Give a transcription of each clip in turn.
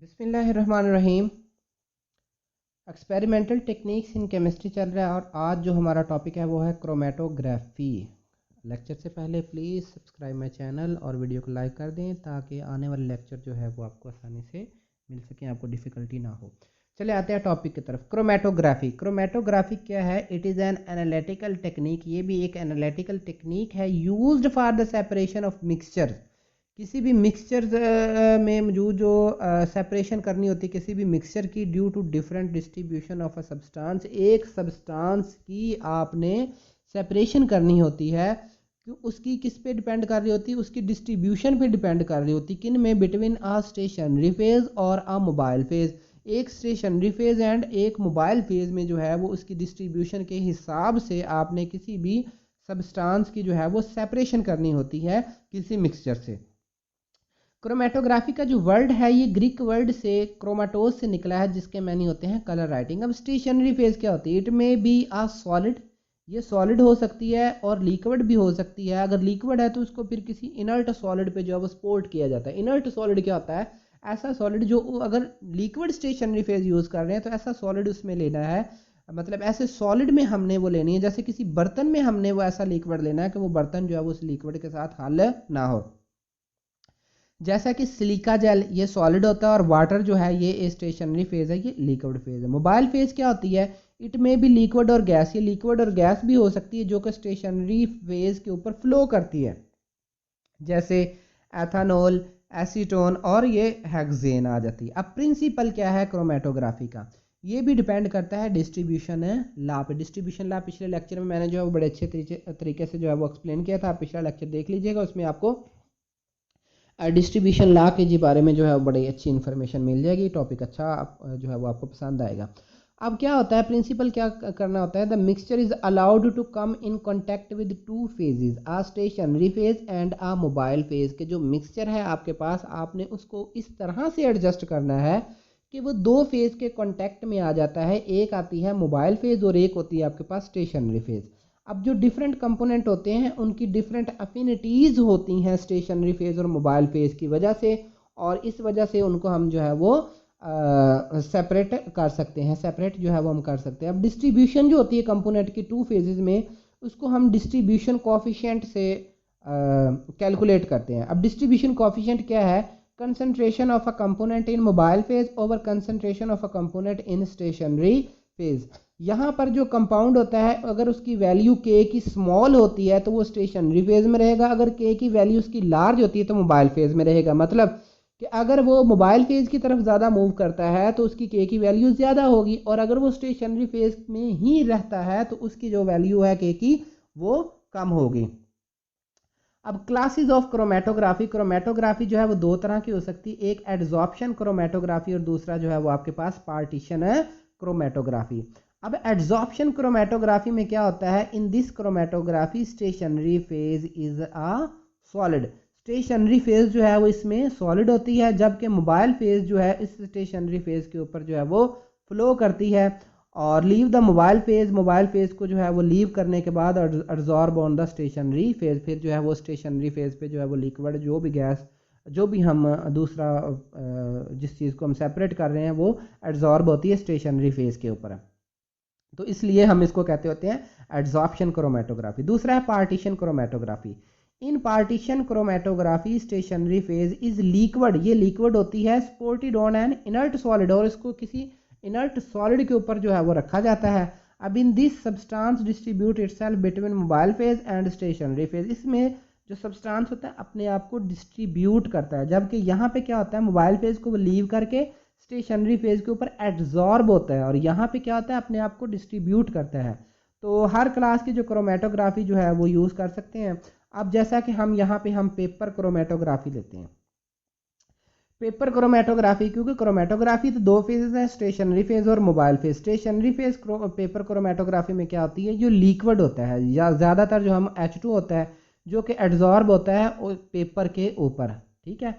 बिस्मिल्लाहिर्रहमानिर्रहीम। Experimental techniques in chemistry चल रहा है और आज जो हमारा टॉपिक है वो है क्रोमेटोग्राफी। लेक्चर से पहले प्लीज़ सब्सक्राइब माई चैनल और वीडियो को लाइक कर दें ताकि आने वाले लेक्चर जो है वो आपको आसानी से मिल सके, आपको डिफ़िकल्टी ना हो। चले आते हैं टॉपिक की तरफ। क्रोमेटोग्राफी। क्रोमेटोग्राफी क्या है? It is an analytical technique. ये भी एक एनालिटिकल टेक्निक है used for the separation of mixture. किसी भी मिक्सचर में मौजूद जो सेपरेशन करनी होती है किसी भी मिक्सचर की, due to different distribution of a substance. एक सब्सटेंस की आपने सेपरेशन करनी होती है कि उसकी किस पे डिपेंड कर रही होती है? उसकी डिस्ट्रीब्यूशन पे डिपेंड कर रही होती है। किन में? बिटवीन अ स्टेशनरी फेज और अ मोबाइल फेज। एक स्टेशनरी फेज एंड एक मोबाइल फेज में जो है वो उसकी डिस्ट्रीब्यूशन के हिसाब से आपने किसी भी सब्सटेंस की जो है वो सेपरेशन करनी होती है किसी मिक्सचर से। क्रोमेटोग्राफी का जो वर्ड है ये ग्रीक वर्ड से क्रोमाटोज से निकला है, जिसके मैनी होते हैं कलर राइटिंग। अब स्टेशनरी फेज क्या होती है? इट में बी आ सॉलिड। ये सॉलिड हो सकती है और लिक्विड भी हो सकती है। अगर लिक्विड है तो उसको फिर किसी इनर्ट सॉलिड पे जो है वो सपोर्ट किया जाता है। इनर्ट सॉलिड क्या होता है? ऐसा सॉलिड जो, अगर लिक्विड स्टेशनरी फेज यूज़ कर रहे हैं तो ऐसा सॉलिड उसमें लेना है, मतलब ऐसे सॉलिड में हमने वो लेनी है जैसे किसी बर्तन में हमने वो ऐसा लिक्विड लेना है कि वो बर्तन जो है वो उस लिक्विड के साथ हल ना हो। जैसा कि सिलिका जेल ये सॉलिड होता है और वाटर जो है ये स्टेशनरी फेज है, ये लिक्विड फेज है। मोबाइल फेज क्या होती है? इट में भी लिक्विड और गैस। ये लिक्विड और गैस भी हो सकती है जो कि स्टेशनरी फेज के ऊपर फ्लो करती है, जैसे एथानॉल, एसीटोन और ये हेक्सेन आ जाती है। अब प्रिंसिपल क्या है क्रोमेटोग्राफी का? ये भी डिपेंड करता है डिस्ट्रीब्यूशन लॉ पे। डिस्ट्रीब्यूशन लॉ पिछले लेक्चर में मैंने जो है वो बड़े अच्छे तरीके से जो है वो एक्सप्लेन किया था। आप पिछला लेक्चर देख लीजिएगा, उसमें आपको डिस्ट्रीब्यूशन लॉ के जी बारे में जो है बड़ी अच्छी इन्फॉर्मेशन मिल जाएगी। टॉपिक अच्छा जो है वो आपको पसंद आएगा। अब क्या होता है? प्रिंसिपल क्या करना होता है? The mixture is allowed to come in contact with two phases, a stationary phase and a mobile phase. के जो मिक्सचर है आपके पास, आपने उसको इस तरह से एडजस्ट करना है कि वो दो फेज के कॉन्टैक्ट में आ जाता है। एक आती है मोबाइल फेज और एक होती है आपके पास स्टेशनरी फेज। अब जो डिफरेंट कंपोनेंट होते हैं उनकी डिफरेंट अफिनिटीज़ होती हैं स्टेशनरी फेज और मोबाइल फेज की वजह से, और इस वजह से उनको हम जो है वो सेपरेट कर सकते हैं। सेपरेट जो है वो हम कर सकते हैं। अब डिस्ट्रीब्यूशन जो होती है कंपोनेंट की टू फेजेस में, उसको हम डिस्ट्रीब्यूशन कोफिशिएंट से कैलकुलेट करते हैं। अब डिस्ट्रीब्यूशन कोफिशिएंट क्या है? Concentration of a component in mobile phase over concentration of a component in stationary phase. यहाँ पर जो कंपाउंड होता है अगर उसकी वैल्यू के की स्मॉल होती है तो वो स्टेशनरी फेज में रहेगा, अगर के की वैल्यू उसकी लार्ज होती है तो मोबाइल फेज में रहेगा। मतलब कि अगर वो मोबाइल फेज की तरफ ज़्यादा मूव करता है तो उसकी के की वैल्यू ज़्यादा होगी, और अगर वो स्टेशनरी फेज में ही रहता है तो उसकी जो वैल्यू है के की वो कम होगी। अब क्लासेस ऑफ क्रोमेटोग्राफी। क्रोमेटोग्राफी जो है वो दो तरह की हो सकती है, एक एड्जॉर्प्शन क्रोमेटोग्राफी और दूसरा जो है वो आपके पास पार्टीशन है क्रोमेटोग्राफी। अब एड्जॉर्प्शन क्रोमेटोग्राफी में क्या होता है? In this chromatography stationary phase is a solid. Stationary phase जो है वो इसमें सॉलिड होती है, जबकि मोबाइल फेज जो है इस स्टेशनरी फेज के ऊपर जो है वो फ्लो करती है। और leave the mobile phase, mobile phase को जो है वो लीव करने के बाद absorb on the stationary phase, फिर जो है वो स्टेशनरी फेज पे जो है वो लिक्विड जो भी गैस जो भी हम दूसरा जिस चीज़ को हम सेपरेट कर रहे हैं वो एब्जॉर्ब होती है स्टेशनरी फेज के ऊपर। तो इसलिए हम इसको कहते होते हैं एड्जॉर्प्शन क्रोमेटोग्राफी। दूसरा है partition chromatography. In partition chromatography stationary phase is liquid. ये लिक्विड होती है supported on an inert solid, और इसको किसी इनर्ट सॉलिड के ऊपर जो है वो रखा जाता है। अब in this substance distribute itself between mobile phase and stationary phase. इसमें जो सब्सटेंस होता है अपने आप को डिस्ट्रीब्यूट करता है, जबकि यहाँ पे क्या होता है? मोबाइल फेज को वो लीव करके स्टेशनरी फेज के ऊपर एड्जॉर्ब होता है, और यहाँ पे क्या होता है? अपने आप को डिस्ट्रीब्यूट करता है। तो हर क्लास की जो क्रोमेटोग्राफी जो है वो यूज़ कर सकते हैं। अब जैसा कि हम यहाँ पे हम पेपर क्रोमेटोग्राफी लेते हैं। पेपर क्रोमेटोग्राफी, क्योंकि क्रोमेटोग्राफी तो दो फेजेस हैं, स्टेशनरी फेज और mobile phase. Stationary phase paper chromatography में क्या होती है? जो लिक्विड होता है या ज़्यादातर जो हम H2 होता है जो कि एड्जॉर्ब होता है पेपर के ऊपर, ठीक है।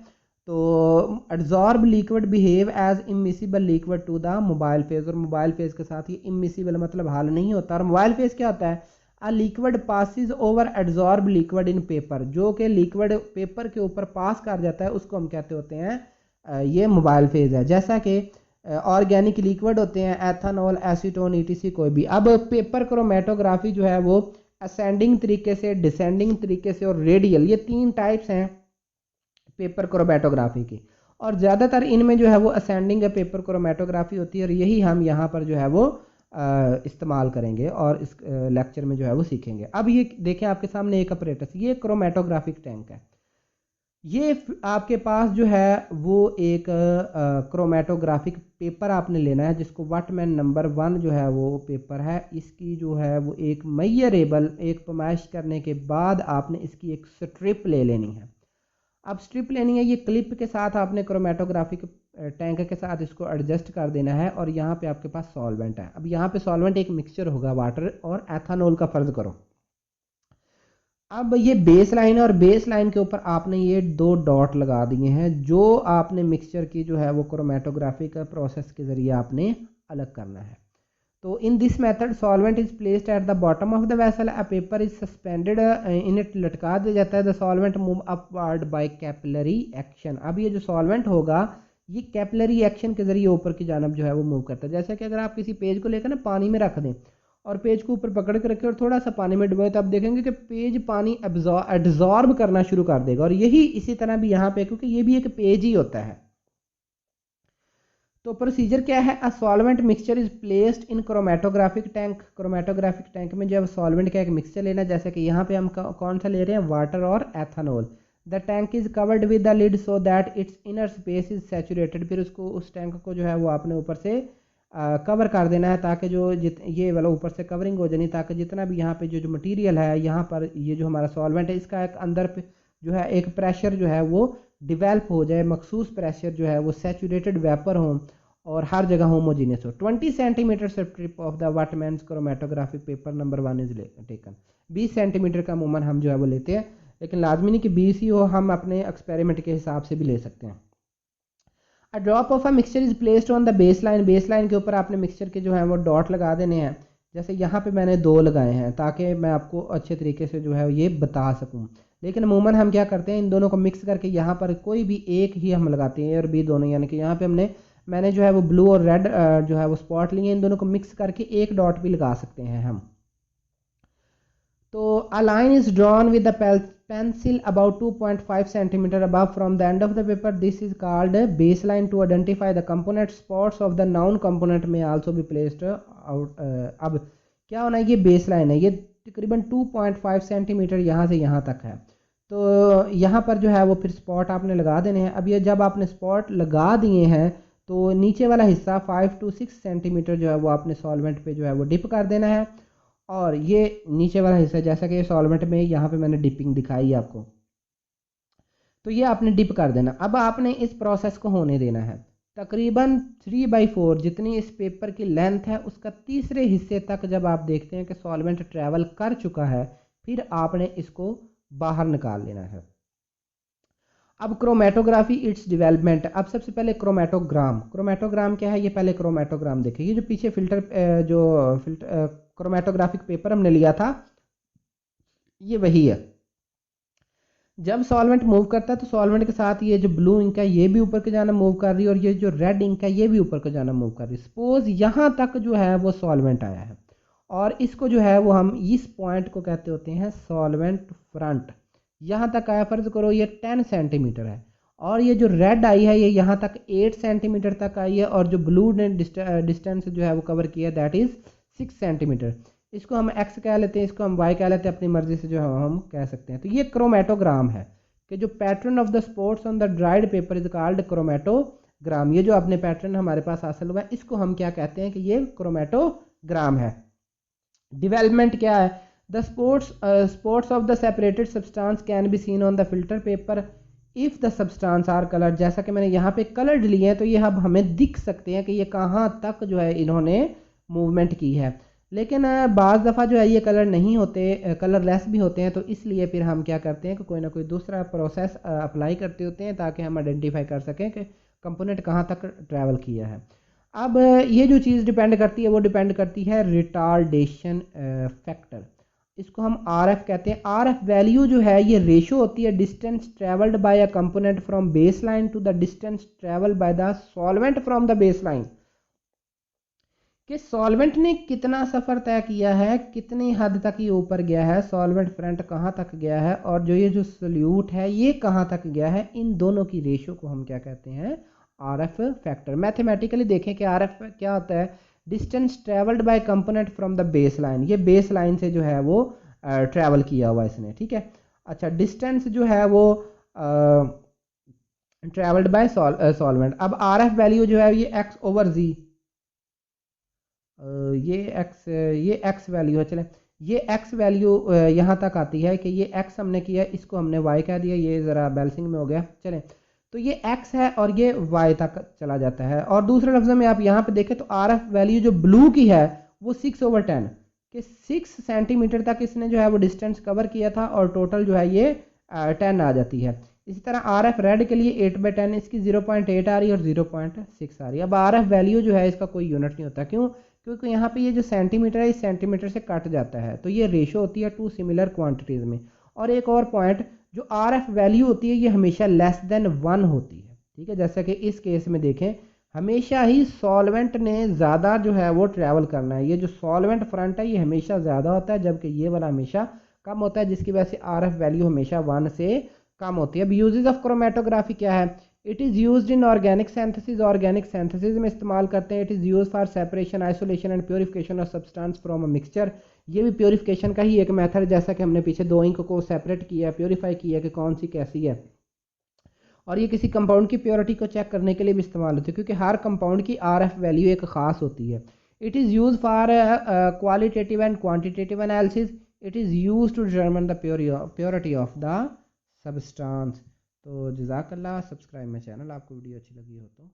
तो adsorb liquid behave as immiscible liquid to the mobile phase, और मोबाइल फेज के साथ ही इमिसिबल मतलब हाल नहीं होता। और मोबाइल फेज क्या होता है? A liquid passes over adsorb liquid in paper. जो कि लिक्विड पेपर के ऊपर पास कर जाता है उसको हम कहते होते हैं ये मोबाइल फेज़ है। जैसा कि ऑर्गेनिक लिक्विड होते हैं, एथेनॉल, एसीटोन, ईटीसी कोई भी। अब पेपर क्रोमेटोग्राफी जो है वो असेंडिंग तरीके से, डिसेंडिंग तरीके से और रेडियल, ये 3 टाइप्स हैं पेपर क्रोमेटोग्राफी की, और ज़्यादातर इनमें जो है वो असेंडिंग है पेपर क्रोमेटोग्राफी होती है, और यही हम यहाँ पर जो है वो इस्तेमाल करेंगे और इस लेक्चर में जो है वो सीखेंगे। अब ये देखें आपके सामने एक अपरेटस, ये क्रोमेटोग्राफिक टैंक है। ये आपके पास जो है वो एक क्रोमेटोग्राफिक पेपर आपने लेना है, जिसको वाटमैन नंबर 1 जो है वो पेपर है। इसकी जो है वो एक मेजरेबल, एक पैमाइश करने के बाद आपने इसकी एक स्ट्रिप ले लेनी है। अब स्ट्रिप लेनी है, ये क्लिप के साथ आपने क्रोमेटोग्राफिक टैंक के साथ इसको एडजस्ट कर देना है, और यहाँ पे आपके पास सॉल्वेंट है। अब यहाँ पे सॉल्वेंट एक मिक्सचर होगा वाटर और एथेनॉल का, फर्ज करो। अब ये बेस लाइन है, और बेस लाइन के ऊपर आपने ये 2 डॉट लगा दिए हैं, जो आपने मिक्सचर की जो है वो क्रोमेटोग्राफिक प्रोसेस के ज़रिए आपने अलग करना है। तो in this method solvent is placed at the bottom of the vessel, a paper is suspended in it, लटका दिया जाता है। The solvent move upward bye capillary action. अब ये जो सॉल्वेंट होगा ये कैपिलरी एक्शन के जरिए ऊपर की जानब जो है वो मूव करता है। जैसे कि अगर आप किसी पेज को लेकर ना पानी में रख दें और पेज को ऊपर पकड़ के रखें और थोड़ा सा पानी में डुबाएं, तो आप देखेंगे कि पेज पानी एब्जॉर्ब करना शुरू कर देगा। और यही इसी तरह भी यहाँ पे, क्योंकि ये भी एक पेज ही होता है। तो प्रोसीजर क्या है, a solvent mixture is placed in chromatographic tank. Chromatographic tank में जब सॉल्वेंट का एक मिक्सचर लेना, जैसे कि यहाँ पे हम कौन सा ले रहे हैं, वाटर और ethanol. The tank is covered with the lid so that its inner space is saturated. फिर उसको, उस टैंक को जो है वो आपने ऊपर से कवर कर देना है, ताकि जो ये वाला ऊपर से कवरिंग हो जानी, ताकि जितना भी यहाँ पे जो मटेरियल है, यहाँ पर ये जो हमारा सॉल्वेंट है, इसका एक अंदर पे जो है एक प्रेशर जो है वो डिवेल्प हो जाए, मखसूस प्रेशर जो है वो सैचुरेटेड वेपर हो और हर जगह होमोजीनियस हो। 20 centimetre strip of the Whatman's chromatographic paper number 1 is taken. 20 centimetre का अमूमन हम जो है वो लेते हैं, लेकिन लाजमी नहीं कि 20 ही हो, हम अपने एक्सपेरिमेंट के हिसाब से भी ले सकते हैं। A drop of a mixture is placed on the base line. Base line के ऊपर आपने मिक्सचर के जो है वो डॉट लगा देने हैं। जैसे यहाँ पे मैंने 2 लगाए हैं, ताकि मैं आपको अच्छे तरीके से जो है ये बता सकूँ। लेकिन अमूमन हम क्या करते हैं, इन दोनों को मिक्स करके यहाँ पर कोई भी एक ही हम लगाते हैं, A और B दोनों, यानी कि यहाँ पे मैंने जो है वो ब्लू और रेड जो है वो स्पॉट लिए, इन दोनों को मिक्स करके एक डॉट भी लगा सकते हैं हम। तो a line is drawn with the pencil about 2.5 centimeter above from the end of the paper. This is called a baseline to identify the component. Spots of the noun component may also be placed out. अब क्या होना है, ये baseline है, ये तकरीबन 2.5 centimetre यहाँ से यहाँ तक है। तो यहाँ पर जो है वो फिर स्पॉट आपने लगा देने हैं। अब ये जब आपने स्पॉट लगा दिए हैं, तो नीचे वाला हिस्सा 5 to 6 सेंटीमीटर जो है वो आपने सॉल्वेंट पे जो है वो डिप कर देना है। और ये नीचे वाला हिस्सा, जैसा कि सॉल्वेंट में यहाँ पे मैंने डिपिंग दिखाई आपको, तो ये आपने डिप कर देना। अब आपने इस प्रोसेस को होने देना है तकरीबन 3/4 जितनी इस पेपर की लेंथ है, उसका तीसरे हिस्से तक जब आप देखते हैं कि सॉल्वेंट ट्रैवल कर चुका है, फिर आपने इसको बाहर निकाल लेना है। अब क्रोमेटोग्राफी इट्स डेवलपमेंट। अब सबसे पहले क्रोमेटोग्राम। क्रोमेटोग्राम क्या है, ये पहले क्रोमेटोग्राम देखिए। ये जो पीछे क्रोमेटोग्राफिक पेपर हमने लिया था, ये वही है। जब सॉल्वेंट मूव करता है तो सॉल्वेंट के साथ ये जो ब्लू इंक है ये भी ऊपर के जाना मूव कर रही है, और ये जो रेड इंक है ये भी ऊपर के जाना मूव कर रही है। सपोज यहाँ तक जो है वो सॉल्वेंट आया है, और इसको जो है वो हम इस पॉइंट को कहते होते हैं सॉल्वेंट फ्रंट। यहाँ तक आया, फर्ज करो ये 10 सेंटीमीटर है, और ये जो रेड आई है ये यहाँ तक 8 सेंटीमीटर तक आई है, और जो ब्लू ने डिस्टेंस जो है वो कवर किया दैट इज 6 सेंटीमीटर। इसको हम x कह लेते हैं, इसको हम y कह लेते हैं, अपनी मर्जी से जो है हम कह सकते हैं। तो ये क्रोमेटोग्राम है कि जो pattern of the spots on the dried paper is called chromatogram. ये जो अपने पैटर्न हमारे पास हासिल हुआ है, इसको हम क्या कहते हैं कि ये क्रोमेटोग्राम है। डेवलपमेंट क्या है, the spots of the separated substance can be seen on the filter paper if the substance are coloured. जैसा कि मैंने यहाँ पे कलर्ड लिए हैं, तो ये अब हमें दिख सकते हैं कि ये कहाँ तक जो है इन्होंने मूवमेंट की है। लेकिन बाज़ दफ़ा जो है ये कलर नहीं होते, कलरलेस भी होते हैं, तो इसलिए फिर हम क्या करते हैं कि कोई ना कोई दूसरा प्रोसेस अप्लाई करते होते हैं, ताकि हम आइडेंटिफाई कर सकें कि कंपोनेंट कहाँ तक ट्रैवल किया है। अब ये जो चीज़ डिपेंड करती है वो डिपेंड करती है रिटार्डेशन फैक्टर। इसको हम आर एफ कहते हैं। आर एफ वैल्यू जो है ये रेशो होती है distance travelled by a component from base line to the distance travelled by the solvent from the base line, कि सॉल्वेंट ने कितना सफ़र तय किया है, कितनी हद तक ये ऊपर गया है, सॉल्वेंट फ्रंट कहाँ तक गया है, और जो ये जो सोल्यूट है ये कहाँ तक गया है, इन दोनों की रेशो को हम क्या कहते हैं, आर एफ फैक्टर। मैथमेटिकली देखें कि आर एफ क्या होता है, distance travelled bye component from the base line, ये बेस लाइन से जो है वो ट्रैवल किया हुआ इसने, ठीक है। अच्छा, डिस्टेंस जो है वो ट्रेवल्ड बाय सॉल्वेंट। अब आर एफ वैल्यू जो है ये एक्स ओवर जी, ये एक्स वैल्यू है, चले ये एक्स वैल्यू यहाँ तक आती है कि ये एक्स हमने किया, इसको हमने वाई कह दिया, ये ज़रा बैलेंसिंग में हो गया, चलें। तो ये एक्स है और ये वाई तक चला जाता है। और दूसरे लफ्ज़ों में आप यहाँ पे देखें तो आर एफ वैल्यू जो ब्लू की है वो 6/10 कि 6 सेंटीमीटर तक इसने जो है वो डिस्टेंस कवर किया था, और टोटल जो है ये 10 आ जाती है। इसी तरह आर एफ रेड के लिए 8/10, इसकी 0.8 आ रही है और 0.6 आ रही है। अब आर एफ वैल्यू जो है इसका कोई यूनिट नहीं होता, क्यों, क्योंकि यहाँ पे ये जो सेंटीमीटर है इस सेंटीमीटर से कट जाता है, तो ये रेशो होती है टू सिमिलर क्वांटिटीज़ में। और एक और पॉइंट, जो आर एफ वैल्यू होती है ये हमेशा लेस देन 1 होती है, ठीक है। जैसा कि इस केस में देखें, हमेशा ही सॉल्वेंट ने ज़्यादा जो है वो ट्रैवल करना है, ये जो सॉल्वेंट फ्रंट है ये हमेशा ज़्यादा होता है, जबकि ये वाला हमेशा कम होता है, जिसकी वजह से आर एफ वैल्यू हमेशा 1 से कम होती है। अब यूजेस ऑफ क्रोमेटोग्राफी क्या है, it is used in organic synthesis, organic synthesis में इस्तेमाल करते हैं। It is use for separation, isolation and purification of substance from a mixture, ये भी प्योरिफिकेशन का ही एक मेथड है, जैसा कि हमने पीछे 2 इंक को सेपरेट किया, प्योरीफाई किया कि कौन सी कैसी है। और ये किसी कंपाउंड की प्योरिटी को चेक करने के लिए भी इस्तेमाल होती है, क्योंकि हर कंपाउंड की आर एफ वैल्यू एक ख़ास होती है। It is use for qualitative and quantitative analysis, it is use to determine the purity of the substance. तो जज़ाकल्लाह, सब्सक्राइब माय चैनल, आपको वीडियो अच्छी लगी हो तो।